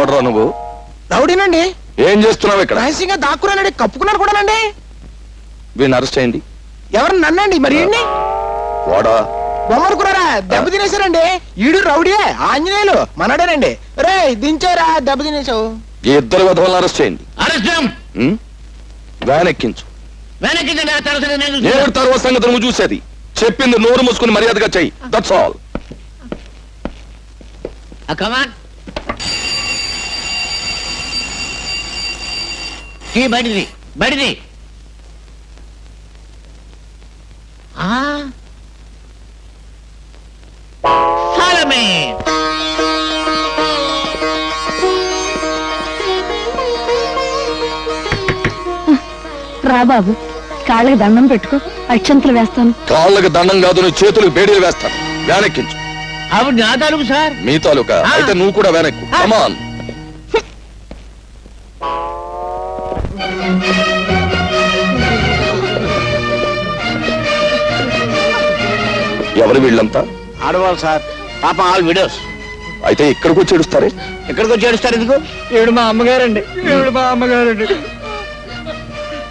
ఎవడరా నువ్వు? రౌడీనండి. ఏం చేస్తున్నావు ఇక్కడ? రహస్యంగా దాక్కున్నానండి, కప్పుకున్నాను కూడానండి. వీడిని అరెస్ట్ చేయండి. ఎవరు? నన్నండి. మరి ఏంటి వాడా? బొమ్మనుకున్నారా? దెబ్బ తినేశారండి. ఈడు రౌడీయే, ఆంజనేయులు మనడేనండి. రే దించారా, దెబ్బ తినేసావు. ఈ ఇద్దరు విధవలను అరెస్ట్ చేయండి. వ్యాన్ ఎక్కించు. తర్వాత సంగతి నువ్వు చూసేది. చెప్పింది నోరు మూసుకుని మర్యాదగా చెయ్యి. That's all. బడిది బడిది రా బాబు, కాళ్ళకి దండం పెట్టుకో, అక్షంతలు వేస్తాను. కాళ్ళకి దండం కాదు, నువ్వు చేతులకు బేడీలు వేస్తాను. వ్యాన్ ఎక్కించు. ఆవిడ నా తాలూకు సార్. మీ తాలూకా అయితే నువ్వు కూడా వ్యాన్ ఎక్కు. కమాన్. ఎవరు వీళ్ళంతా? ఆడవాళ్ళు సార్. పాపం ఆల్ విడోస్. అయితే ఇక్కడికి వచ్చి ఏడుస్తారే? ఎక్కడికి వచ్చి ఏడుస్తారు ఎందుకు? ఈవిడ మా అమ్మగారండి. ఈవిడ మా అమ్మగారండి.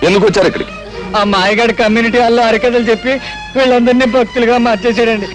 ఎందుకు వచ్చారు ఇక్కడికి? ఆ మాయగాడి కమ్యూనిటీ వాళ్ళు అరికథలు చెప్పి వీళ్ళందరినీ భక్తులుగా మార్చేసాడండి.